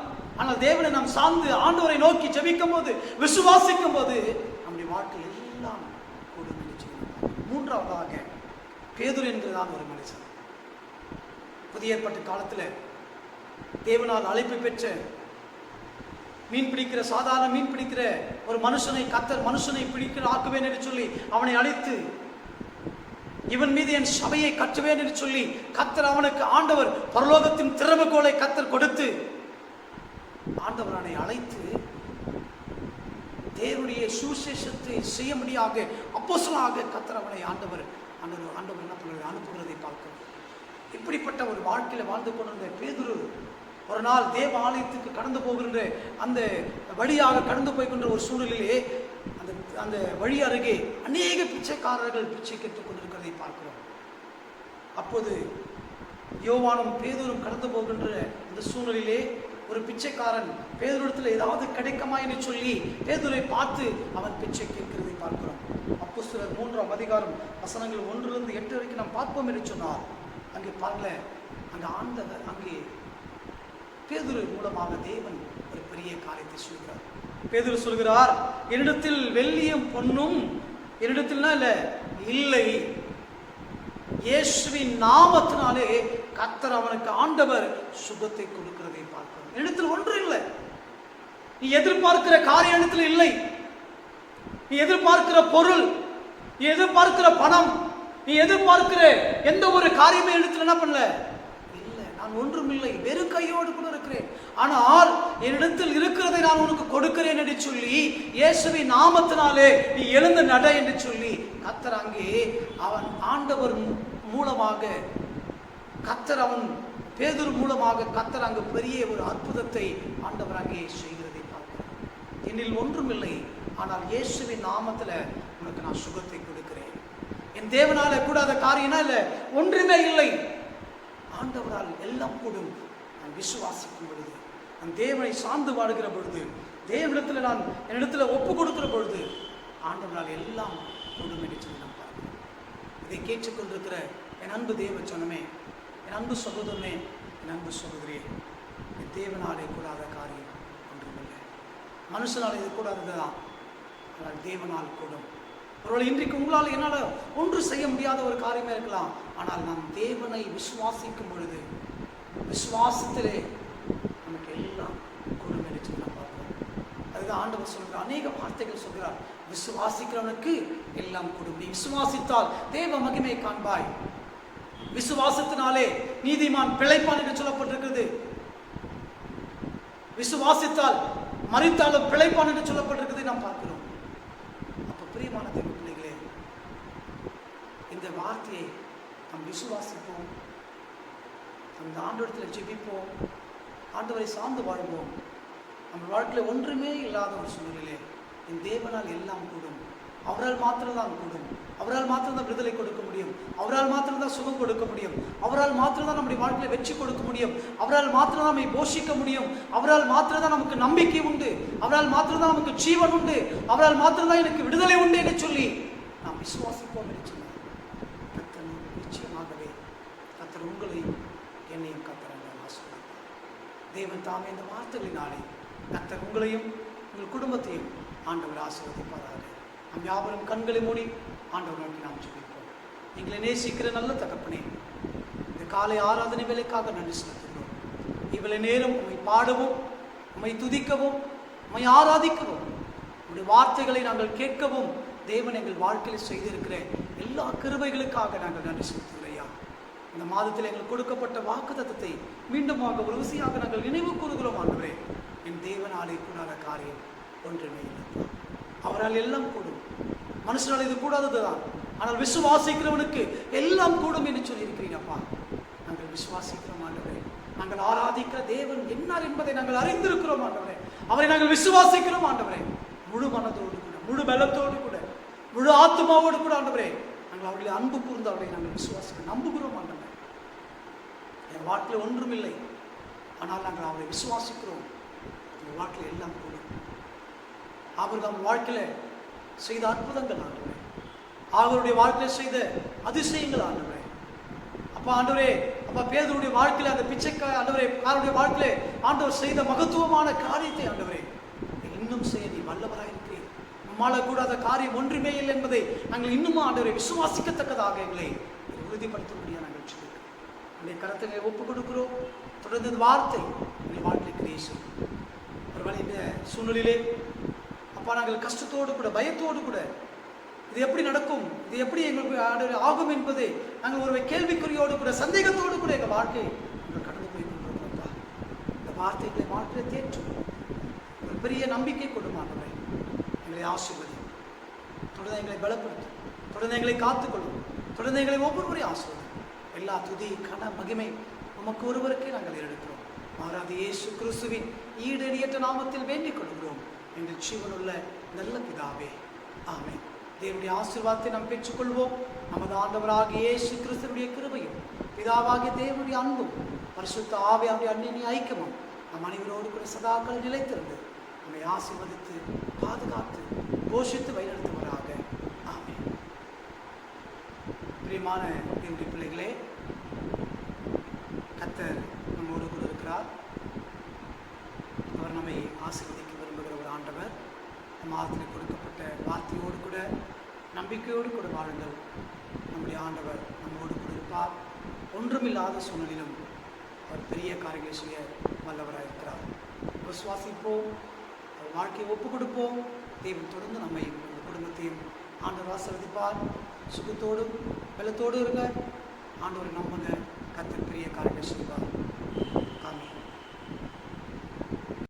[SPEAKER 1] ஆனால் தேவனை நாம் சார்ந்து ஆண்டவரை நோக்கி ஜெபிக்கும் போது, விசுவாசிக்கும் போது நம்முடைய வாழ்க்கையில் எல்லாம் கூடும் என்று சொல்லி. மூன்றாவதாக பேதுரு என்கிறதான் ஒரு மனுஷன். புதிய ஏற்பாட்டு காலத்தில் தேவனால் அழைப்பு பெற்ற மீன் பிடிக்கிற, சாதாரண மீன் பிடிக்கிற ஒரு மனுஷனை கர்த்தர் மனுஷனை பிடிக்கிற ஆக்குவேன் என்று சொல்லி அவனை அழைத்து, இவன் மீது என் சபையை கட்டுவேன் என்று சொல்லி கர்த்தர் அவனுக்கு ஆண்டவர் பரலோகத்தின் திறவுகோலை கர்த்தர் கொடுத்து ஆண்டவர் அவனை அழைத்து தேவனுடைய சுவிசேஷத்தை செய்ய முடியாக அப்போஸ்தலனாக கர்த்தர் அவனை ஆண்டவர் என்ன பண்ணுறது, அனுப்புகிறதை பார்க்கிறோம். இப்படிப்பட்ட ஒரு வாழ்க்கையில வாழ்ந்து கொண்டிருந்த பேதுரு ஒரு நாள் தேவ ஆலயத்துக்கு கடந்து போகின்ற அந்த வழியாக கடந்து போய்கின்ற ஒரு சூழ்நிலையிலே அந்த வழி அருகே அநேக பிச்சைக்காரர்கள் பிச்சை கேட்டுக் கொண்டிருக்கிறதை பார்க்கிறோம். அப்போது யோவானும் பேதுரும் கடந்து போகின்ற இந்த சூழ்நிலையிலே ஒரு பிச்சைக்காரன் பேதுருவிடத்தில் ஏதாவது கிடைக்குமா என்று சொல்லி பேதுரை பார்த்து அவன் பிச்சை கேட்கிறதை பார்க்கிறோம். அப்போஸ்தலர் 3ஆம் அதிகாரம் வசனங்கள் 1-8 வரைக்கும் நாம் பார்ப்போம் என்று சொன்னார். அங்கே பாருங்களேன், அங்கே ஆண்டவர் அங்கே பேதுரு மூலமாக தேவன் ஒரு பெரிய காரியத்தை சொல்கிறார். பேதுரு சொல்கிறார், என்னிடத்தில் வெள்ளியும் பொன்னும் என்னிடத்தில்னா இல்லை, இயேசுவின் நாமத்தினாலே கர்த்தர் அவனுக்கு ஆண்டவர் சுகத்தை கொடுக்கிறதை பார்க்கிறோம். என்னிடத்தில் ஒன்று இல்லை, நீ எதிர்பார்க்கிற காரியத்தில் இல்லை, நீ எதிர்பார்க்கிற பொருள், நீ எதிர்பார்க்கிற பணம், நீ எதிர்பார்க்கிற எந்த ஒரு காரியமே எடுத்து என்ன பண்ணல, இல்லை, நான் ஒன்றும் இல்லை, வெறும் கையோடு கூட இருக்கிறேன், ஆனால் என்னிடத்தில் இருக்கிறதை நான் உனக்கு கொடுக்கிறேன் என்று சொல்லி இயேசுவின் நாமத்தினாலே நீ எழுந்து நட என்று சொல்லி கர்த்தர் அங்கே அவன் ஆண்டவர் மூலமாக கர்த்தர் அவன் பேதுரு மூலமாக கர்த்தர் அங்கு பெரிய ஒரு அற்புதத்தை ஆண்டவர் அங்கே செய்கிறதை பார்க்கிறோம். என்னில் ஒன்றும் இல்லை, ஆனால் இயேசுவின் நாமத்தில் உனக்கு நான் சுகத்தை கொடுக்கிறேன். என் தேவனால கூடாத காரியம்னா இல்லை, ஒன்றுமே இல்லை, ஆண்டவரால் எல்லாம் கூடும். நான் விசுவாசிக்கும் பொழுது, நான் தேவனை சார்ந்து வாழுகிற பொழுது, தேவனிடத்தில் நான் என்னிடத்துல ஒப்பு கொடுக்கிற பொழுது ஆண்டவரால் எல்லாம் கூடும் என்று சொல்லி நான் பார்க்கிறேன். இதை கேட்டுக்கொண்டிருக்கிற என் அன்பு தேவ சொன்னமே, என் அன்பு சகோதரனே, என் அன்பு சகோதரியே, என் தேவனாலே கூடாத காரியம் ஒன்றுமில்லை. மனுஷனால் இது கூடாததுதான், ஆனால் தேவனால் கூடும். ஒருவேளை இன்றைக்கு உங்களால் என்னால் ஒன்று செய்ய முடியாத ஒரு காரியமே இருக்கலாம், ஆனால் நாம் தேவனை விசுவாசிக்கும் பொழுது விசுவாசத்திலே நமக்கு எல்லாம் கூடும் என்று சொல்லி நான் பார்க்கிறோம். அதுதான் ஆண்டவர் சொல்கிறார், அநேக வார்த்தைகள் சொல்கிறார், விசுவாசிக்கிறவனுக்கு எல்லாம் கூடும். நீ விசுவாசித்தால் தேவ மகிமை காண்பாய், விசுவாசத்தினாலே நீதிமான் பிழைப்பான் என்று சொல்லப்பட்டிருக்கிறது. விசுவாசித்தால் மரித்தாலும் பிழைப்பான் என்று சொல்லப்பட்டிருக்கிறது நாம் பார்க்கிறோம். அப்ப பிரியமான தேவ பிள்ளைகளே, இந்த வார்த்தையை நாம் விசுவாசிப்போம், அந்த ஆண்டவரிடத்தில் ஜெபிப்போம், ஆண்டவரை சார்ந்து வாழ்வோம். நம்ம வாழ்க்கையில் ஒன்றுமே இல்லாத ஒரு சூழ்நிலை என் தேவனால் எல்லாம் கூடும், அவரால் மாத்திரம்தான் கூடும், அவரால் மாத்திரம்தான் விடுதலை கொடுக்க முடியும், அவரால் மாத்திரம்தான் சுகம் கொடுக்க முடியும், அவரால் மாத்திரம்தான் நம்முடைய வாழ்க்கையில வெற்றி கொடுக்க முடியும், அவரால் மாத்திரம்தான் நம்மை போஷிக்க முடியும், அவரால் மாத்திரம்தான் நமக்கு நம்பிக்கை உண்டு, அவரால் மாத்திரம்தான் நமக்கு ஜீவன் உண்டு, அவரால் மாத்திரம்தான் எனக்கு விடுதலை உண்டு என்று சொல்லி நாம் விசுவாசிப்போம் என்று சொன்னார். கர்த்தர் நிச்சயமாகவே கர்த்தர் உங்களையும் என்னையும் கர்த்தர் ஆசீர்வதிப்பார். தேவன் தாமே இந்த வார்த்தைகளினாலே கர்த்தர் உங்களையும் உங்கள் குடும்பத்தையும் ஆண்டவர் ஆசீர்வதிப்பாராக. நம் யாவரும் கண்களை மூடி ஆண்டவர் நோக்கி நாம் ஜெபிப்போம். எங்களை நேசிக்கிற நல்ல தகப்பனே, இந்த காலை ஆராதனை வேலைக்காக நன்றி செலுத்துகிறோம். இவளை நேரம் உம்மை பாடவும், உம்மை துதிக்கவும், உம்மை ஆராதிக்கவும், உம்முடைய வார்த்தைகளை நாங்கள் கேட்கவும் தேவன் எங்கள் வாழ்க்கையில் செய்திருக்கிற எல்லா கிருபைகளுக்காக நாங்கள் நன்றி செலுத்துகிறோம். இந்த மாதத்தில் எங்களுக்கு கொடுக்கப்பட்ட வாக்குத்தத்தத்தை மீண்டுமாக ஒரு ருசியாக நாங்கள் நினைவு கூறுகிறோம். ஆண்டவரே, என் தேவனாலே கூடாத காரியம் ஒன்றுமே இல்லை. அவரால் எல்லாம் கூடும். மனுஷனால் இது கூடாததுதான், ஆனால் விசுவாசிக்கிறவனுக்கு எல்லாம் கூடும் என்று சொல்லியிருக்கிறீங்கப்பா. நாங்கள் விசுவாசிக்கிறோம் ஆண்டவரே. நாங்கள் ஆராதிக்கிற தேவன் என்னார் என்பதை நாங்கள் அறிந்திருக்கிறோம் ஆண்டவரே. அவரை நாங்கள் விசுவாசிக்கிறோம் ஆண்டவரே. முழு மனதோடு கூட, முழு பலத்தோடு கூட, முழு ஆத்மாவோடு கூட ஆண்டவரே நாங்கள் அவர்களை அன்பு கூர்ந்து அவரை நாங்கள் விசுவாசிக்கிறோம், நம்புகிறோம் ஆண்டவரே. என் வாழ்க்கையில் ஒன்றும் இல்லை, ஆனால் நாங்கள் அவரை விசுவாசிக்கிறோம். எங்கள் வாழ்க்கையில் எல்லாம் கூடும். ஆபிரகாம் வாழ்க்கையில் செய்த அற்புதங்கள் ஆண்டவரே, அவருடைய வாழ்க்கையில் செய்த அதிசயங்கள் ஆண்டவரே. அப்பா ஆண்டவரே, அப்பா பேதுருடைய வாழ்க்கையில் அந்த பிச்சைக்காய் ஆண்டவரே, அவருடைய வாழ்க்கையிலே ஆண்டவர் செய்த மகத்துவமான காரியத்தை ஆண்டவரே இன்னும் செய்ய நீ வல்லவராக இருக்கிறீர். நம்மால கூடாத காரியம் ஒன்றுமே இல்லை என்பதை நாங்கள் இன்னும் ஆண்டவரை விசுவாசிக்கத்தக்கதாக எங்களை உறுதிப்படுத்தும்படியாக நாங்கள் சொல்லுங்கள். உடைய கருத்தை ஒப்புக் கொடுக்கிறோம். தொடர்ந்து இந்த வார்த்தை எங்கள் வாழ்க்கை கிரியேஷன் ஒருவேளை இந்த சூழ்நிலையிலே அப்பா நாங்கள் கஷ்டத்தோடு கூட, பயத்தோடு கூட, இது எப்படி நடக்கும், இது எப்படி எங்களுக்கு ஆகும் என்பதை நாங்கள் ஒரு கேள்விக்குறியோடு கூட, சந்தேகத்தோடு கூட எங்கள் வாழ்க்கை நாங்கள் கடந்து போய் கொண்டிருக்கிறோம்ப்பா. இந்த வார்த்தைகளை வாழ்க்கையை தேற்றும் ஒரு பெரிய நம்பிக்கை கொடுமாட்டவை எங்களை ஆசீர்வதி. தொடர்ந்து எங்களை பலப்படுத்தும், தொடர்ந்து எங்களை காத்துக்கொள்ளும், தொடர்ந்து எங்களை ஒவ்வொருவரையும் ஆசீர்வதி. எல்லா துதி கன மகிமை உமக்கு ஒருவருக்கே நாங்கள் எடுக்கிறோம். மாறாத இயேசு கிறிஸ்துவின் ஈடேறியற்ற நாமத்தில் வேண்டிக் கொள்கிறோம் எங்கள் ஜீவனுள்ள நல்ல பிதாவே, ஆமென். தேவனுடைய ஆசீர்வாதத்தை நாம் பெற்றுக்கொள்வோம். நமது ஆண்டவராகிய இயேசு கிறிஸ்துவினுடைய கிருபையும், பிதாவாகிய தேவனுடைய அன்பும், பரிசுத்த ஆவியாருடைய அன்பின் ஐக்கியமும் நம் அனைவரோடு கூட சதாக்கள் நிலைத்திருந்து நம்மை ஆசீர்வதித்து பாதுகாத்து போஷித்து வழிநடத்துவராக, ஆமென். பிரியமான தேவனுடைய பிள்ளைகளே, கர்த்தர் நம்மோடு கூட இருக்கிறார். அவர் நம்மை ஆசீர்வதிக்க விரும்புகிற ஒரு ஆண்டவர். மாதத்தில் கொடுக்கப்பட்ட வார்த்தையோடு கூட, நம்பிக்கையோடு கூட வாழுங்கள். நம்முடைய ஆண்டவர் நம்மோடு கூட இருப்பார். ஒன்றுமில்லாத சூழ்நிலையிலும் அவர் பெரிய காரியங்களை செய்ய வல்லவராக இருக்கிறார். விசுவாசிப்போம், அவர் வாழ்க்கையை ஒப்புக் கொடுப்போம். தேவன் தொடர்ந்து நம்மை, நம்ம குடும்பத்தையும் ஆண்டவர் ஆசீர்வதிப்பார். சுகத்தோடும் பலத்தோடு இருங்க. ஆண்டவரை நம்புங்க. கர்த்தர் பெரிய காரியங்களை செய்வார். ஆமென்.